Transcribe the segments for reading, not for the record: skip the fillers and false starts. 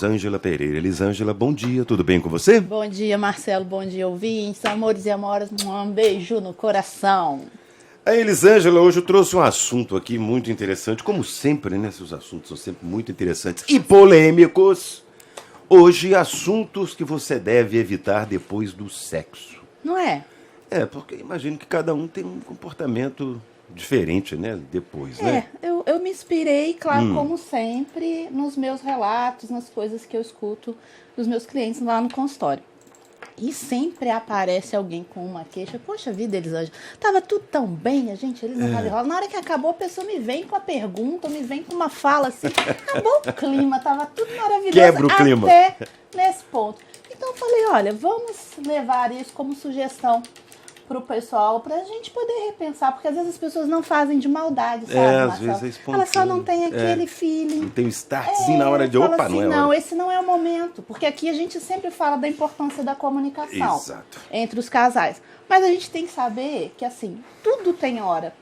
Elisângela Pereira. Elisângela, bom dia, tudo bem com você? Bom dia, Marcelo, bom dia, ouvintes, amores e amoras, um beijo no coração. A Elisângela, hoje eu trouxe um assunto aqui muito interessante, como sempre, né? Seus assuntos são sempre muito interessantes e polêmicos. Hoje, assuntos que você deve evitar depois do sexo. Não é? É, porque imagino que cada um tem um comportamento diferente, né? Depois, né? Eu me inspirei, claro, como sempre, nos meus relatos, nas coisas que eu escuto dos meus clientes lá no consultório. E sempre aparece alguém com uma queixa. Poxa vida, Elisângela, tava tudo tão bem, a gente, eles não rola. Na hora que acabou, a pessoa me vem com a pergunta, me vem com uma fala assim. Acabou o clima, tava tudo maravilhoso. Quebra o clima. Até nesse ponto. Então eu falei, olha, vamos levar isso como sugestão pro pessoal, pra gente poder repensar, porque às vezes as pessoas não fazem de maldade, sabe, às Marcelo? vezes é espontâneo. Elas só não têm aquele feeling. Não tem um startzinho na hora de, opa, assim, não é hora. não, esse não é o momento, porque aqui a gente sempre fala da importância da comunicação. Exato. Entre os casais. Mas a gente tem que saber que, assim, tudo tem hora.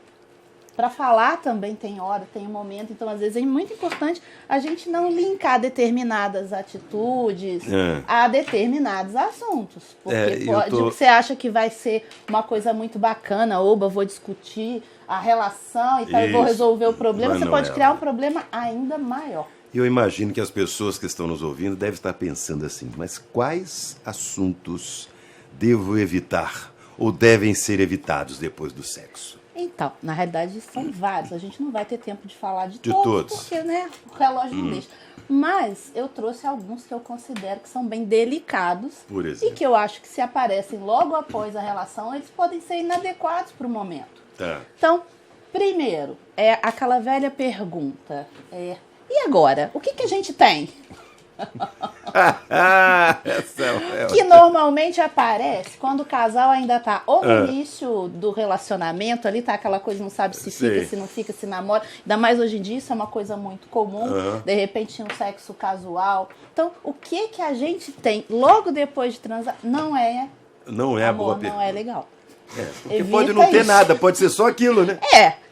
Para falar também tem hora, tem um momento. Então, às vezes, é muito importante a gente não linkar determinadas atitudes a determinados assuntos. Porque você acha que vai ser uma coisa muito bacana, oba, vou discutir a relação e tal, eu vou resolver o problema. Você pode criar um problema ainda maior. Eu imagino que as pessoas que estão nos ouvindo devem estar pensando assim, mas quais assuntos devo evitar ou devem ser evitados depois do sexo? Então, na realidade, são vários. A gente não vai ter tempo de falar de todos, porque, né, o relógio não deixa. Mas eu trouxe alguns que eu considero que são bem delicados. Por exemplo. E que eu acho que se aparecem logo após a relação, eles podem ser inadequados para o momento. Tá. Então, primeiro, é aquela velha pergunta. E agora? O que a gente tem? Que normalmente aparece quando o casal ainda tá ou no início do relacionamento, ali tá aquela coisa, não sabe se fica, se não fica, se namora. Ainda mais hoje em dia, isso é uma coisa muito comum. De repente, um sexo casual. Então, o que a gente tem logo depois de transar não é amor, a boa pergunta. Não é legal. Porque Evita pode não ter isso. nada, pode ser só aquilo, né?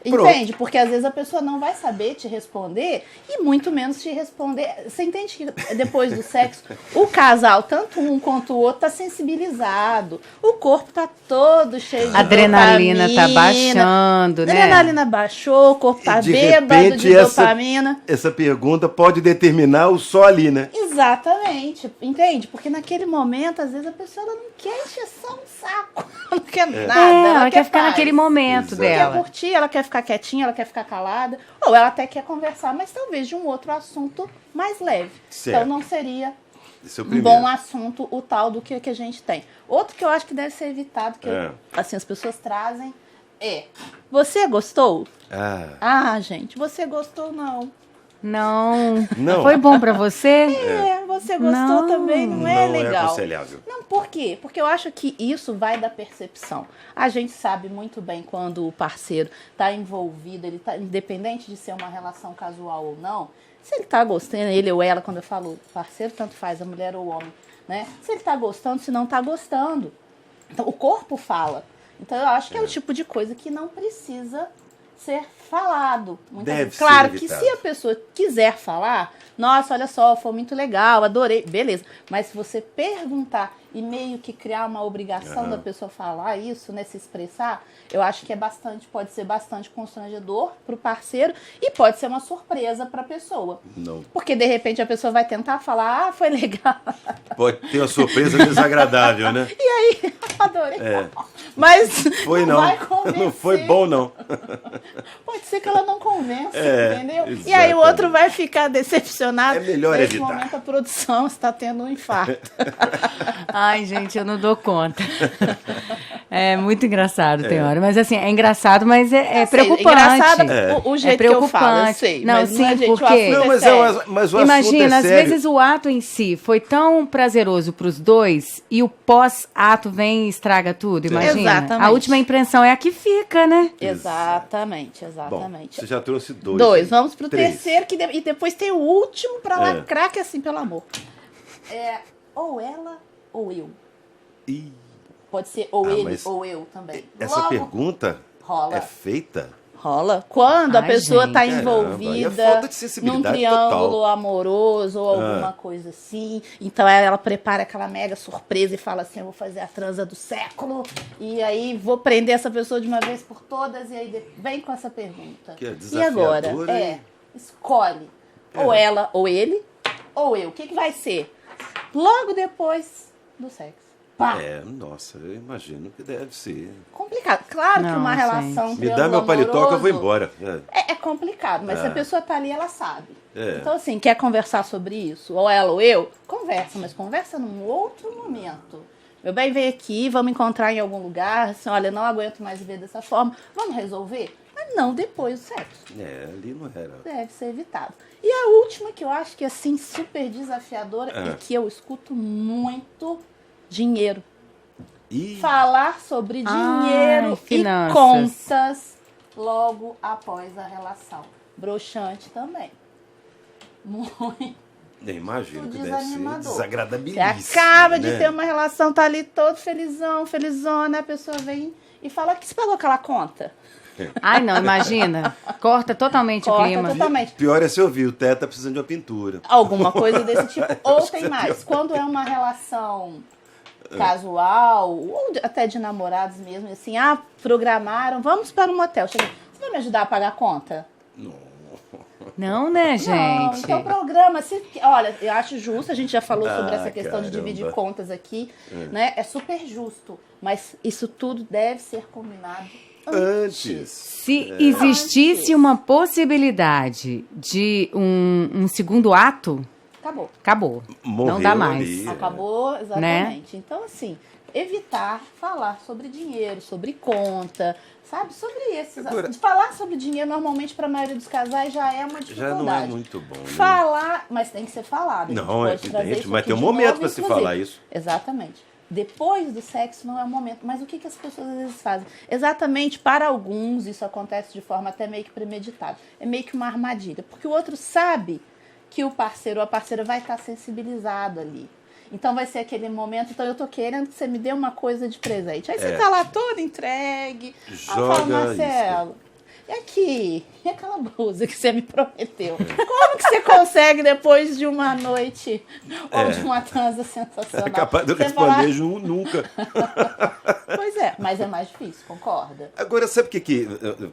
Entende? Porque às vezes a pessoa não vai saber te responder e muito menos te responder. Você entende que depois do sexo, o casal, tanto um quanto o outro, tá sensibilizado. O corpo tá todo cheio de adrenalina dopamina. Tá baixando, né? A adrenalina baixou, o corpo tá de bêbado repente, de dopamina. Essa pergunta pode determinar o só ali, né? Exatamente, entende? Porque naquele momento, às vezes, a pessoa ela não quer encher só um saco, ela não quer nada. Ela quer ficar naquele momento Exato. Ela dela. quer curtir, ela quer ficar quietinha, ela quer ficar calada, ou ela até quer conversar, mas talvez de um outro assunto mais leve. Certo. Então não seria Esse é o um primeiro. bom assunto o tal do que a gente tem. Outro que eu acho que deve ser evitado, que assim, as pessoas trazem, você gostou? Gente, você gostou não. Não. Não. Foi bom pra você? Você gostou também, não é legal. Não é aconselhável. Não, por quê? Porque eu acho que isso vai da percepção. A gente sabe muito bem quando o parceiro está envolvido, ele tá, independente de ser uma relação casual ou não, se ele está gostando, ele ou ela, quando eu falo parceiro, tanto faz, a mulher ou o homem, né? Se ele está gostando, se não está gostando. Então, o corpo fala. Então, eu acho que é o tipo de coisa que não precisa ser falado. Deve ser claro que evitado. se a pessoa quiser falar, nossa, olha só, foi muito legal, adorei, beleza. Mas se você perguntar e meio que criar uma obrigação da pessoa falar isso, né, se expressar, eu acho que pode ser bastante constrangedor pro parceiro e pode ser uma surpresa pra pessoa. Não. Porque de repente a pessoa vai tentar falar, foi legal. Pode ter uma surpresa desagradável, né? E aí, adorei. Mas Foi não não. vai convencer. Não foi bom, não. Pode ser que ela não convença, entendeu? E aí o exatamente. outro vai ficar decepcionado. É melhor Nesse evitar. momento a produção está tendo um infarto. Ai, gente, eu não dou conta. É muito engraçado, tem hora. Mas assim, é engraçado, mas é preocupante. Engraçado o jeito que eu falo, eu sei. Não, mas sim, gente, porque... o assunto Não, mas, sério. mas o Imagina, assunto é às sério. vezes o ato em si foi tão prazeroso pros dois e o pós-ato vem e estraga tudo, imagina. Exatamente. A última impressão é a que fica, né? Exatamente. Bom, você já trouxe dois. Dois. Vamos pro Três. terceiro e depois tem o último pra lacrar, que é assim, pelo amor. Ou ela ou eu. Ih, Pode ser ou ele mas ou eu também. essa Logo pergunta rola. é feita Rola. Quando a Ai, pessoa gente. está Caramba, e a envolvida falta de sensibilidade num triângulo total. amoroso ou alguma coisa assim. Então ela prepara aquela mega surpresa e fala assim, eu vou fazer a transa do século e aí vou prender essa pessoa de uma vez por todas e aí vem com essa pergunta. Que é E agora? desafiadora, Escolhe. Ou ela, ou ele, ou eu. O que vai ser? Logo depois do sexo. Pá. Nossa, eu imagino que deve ser. Complicado. Claro que Não, uma gente. relação Me dá meu paletó que eu vou embora. É complicado, mas se a pessoa tá ali, ela sabe. É. Então, assim, quer conversar sobre isso, ou ela ou eu, conversa, mas conversa num outro momento. Meu bem, vem aqui, vamos encontrar em algum lugar, assim, olha, não aguento mais viver dessa forma, vamos resolver? Mas não depois do sexo. Ali não era. Deve ser evitado. E a última, que eu acho que é, assim, super desafiadora, e que eu escuto muito, dinheiro. E Falar sobre dinheiro e finanças. contas logo após a relação. Broxante também. Muito eu imagino que deve ser desanimador. Você desagradabilíssimo. acaba de né? ter uma relação, tá ali todo felizão, felizona, a pessoa vem e fala que você pagou aquela conta. Ai, não, imagina. Corta totalmente o Corta clima. totalmente. Pior é se eu ouvir, o Té tá precisando de uma pintura. Alguma coisa desse tipo. Ou tem mais. Quando é uma relação casual, ou até de namorados mesmo, assim, programaram, vamos para um motel. Chega, você vai me ajudar a pagar a conta? Não, né, Não, gente? então programa. Olha, eu acho justo, a gente já falou sobre essa questão de caramba. dividir contas aqui, né? É super justo. Mas isso tudo deve ser combinado antes. Se existisse uma possibilidade de um segundo ato, acabou. Morreu Não dá mais. ali. Acabou, exatamente. Então, assim, evitar falar sobre dinheiro, sobre conta, sabe? Sobre esses Agora, assuntos. Falar sobre dinheiro, normalmente, para a maioria dos casais, já é uma dificuldade. Já não é muito bom. Né? Falar, mas tem que ser falado. Não, a é gente pode trazer evidente, isso mas aqui tem um de momento novo, para se inclusive. falar isso. Exatamente. Depois do sexo não é o momento. Mas o que as pessoas às vezes fazem? Exatamente, para alguns, isso acontece de forma até meio que premeditada. É meio que uma armadilha. Porque o outro sabe que o parceiro ou a parceira vai estar sensibilizado ali. Então vai ser aquele momento, então eu tô querendo que você me dê uma coisa de presente. Aí você tá lá todo entregue. Joga Marcelo, e aqui? E aquela blusa que você me prometeu? Como que você consegue depois de uma noite ou de uma transa sensacional? É capaz de eu Você responder falar- nunca. Pois é, mas é mais difícil, concorda? Agora, sabe o que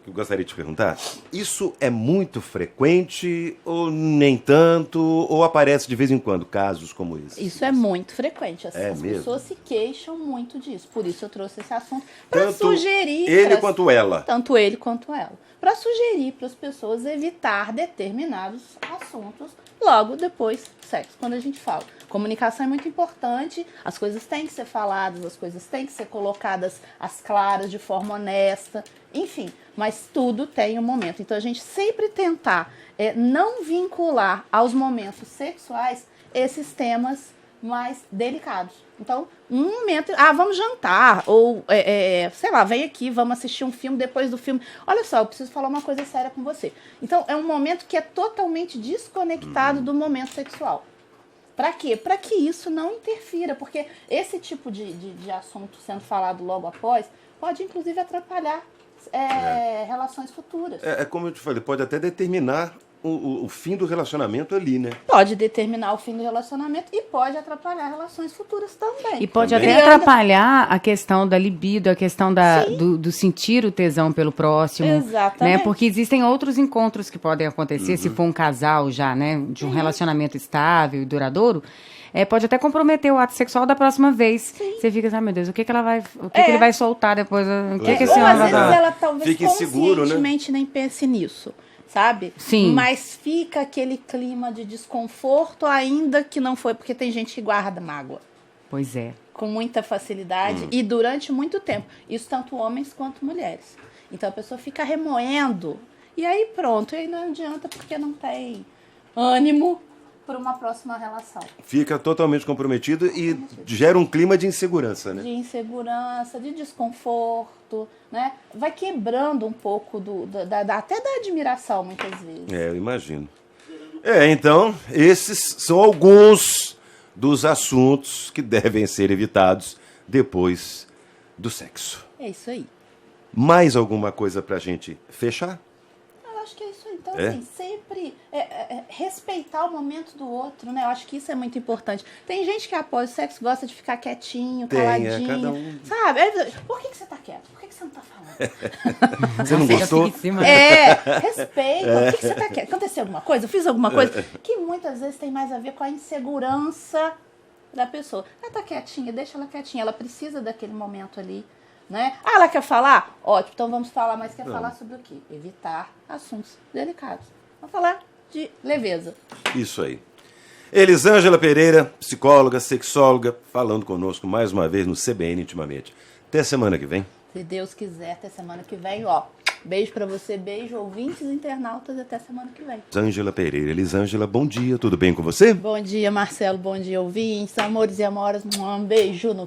eu gostaria de te perguntar? Isso é muito frequente ou nem tanto? Ou aparece de vez em quando casos como esse? Isso é muito frequente. As mesmo? pessoas se queixam muito disso. Por isso eu trouxe esse assunto para Tanto sugerir. ele quanto ela. Tanto ele quanto ela. Para sugerir para as pessoas evitar determinados assuntos logo depois do sexo. Quando a gente fala. Comunicação é muito importante, as coisas têm que ser faladas, as coisas têm que ser colocadas às claras, de forma honesta, enfim. Mas tudo tem um momento. Então a gente sempre tentar não vincular aos momentos sexuais esses temas mais delicados. Então, um momento, vamos jantar, ou, sei lá, vem aqui, vamos assistir um filme, depois do filme, olha só, eu preciso falar uma coisa séria com você. Então, é um momento que é totalmente desconectado do momento sexual. Para quê? Para que isso não interfira, porque esse tipo de assunto sendo falado logo após pode, inclusive, atrapalhar relações futuras. É como eu te falei, pode até determinar o fim do relacionamento ali, né? Pode determinar o fim do relacionamento e pode atrapalhar relações futuras também. E pode Também. até atrapalhar a questão da libido, a questão do sentir o tesão pelo próximo. Exatamente. Né? Porque existem outros encontros que podem acontecer, se for um casal já, né? De um relacionamento estável e duradouro. Pode até comprometer o ato sexual da próxima vez. Você fica assim, meu Deus, o que ela vai. O que ele vai soltar depois? O que esse Ou homem às vai vezes falar? ela talvez Fica inseguro, né? conscientemente nem pense nisso, sabe? Sim. Mas fica aquele clima de desconforto, ainda que não foi, porque tem gente que guarda mágoa Pois é. com muita facilidade e durante muito tempo. Isso tanto homens quanto mulheres. Então a pessoa fica remoendo e aí pronto, e aí não adianta porque não tem ânimo para uma próxima relação. Fica totalmente comprometido e gera um clima de insegurança, né? De insegurança, de desconforto, né? Vai quebrando um pouco até da admiração, muitas vezes. Eu imagino. Então, esses são alguns dos assuntos que devem ser evitados depois do sexo. É isso aí. Mais alguma coisa pra gente fechar? Eu acho que é isso aí. Então, É? assim, sempre respeitar o momento do outro, né? Eu acho que isso é muito importante. Tem gente que após o sexo gosta de ficar quietinho, Tem, caladinho. cada um. Sabe? Por que você tá quieto? Por que você não tá falando? Você não gostou? Fica em cima. Respeita. Por que você tá quieto? Aconteceu alguma coisa? Eu fiz alguma coisa? Que muitas vezes tem mais a ver com a insegurança da pessoa. Ela tá quietinha, deixa ela quietinha. Ela precisa daquele momento ali, né? Ah, ela quer falar? Ótimo, então vamos falar. Mas quer falar sobre o quê? Evitar assuntos delicados. Vamos falar de leveza. Isso aí. Elisângela Pereira, psicóloga, sexóloga, falando conosco mais uma vez no CBN Intimamente. Até semana que vem. Se Deus quiser, até semana que vem, ó. Beijo pra você, beijo, ouvintes e internautas, até semana que vem. Elisângela Pereira. Elisângela, bom dia, tudo bem com você? Bom dia, Marcelo, bom dia, ouvintes, amores e amoras, um beijo no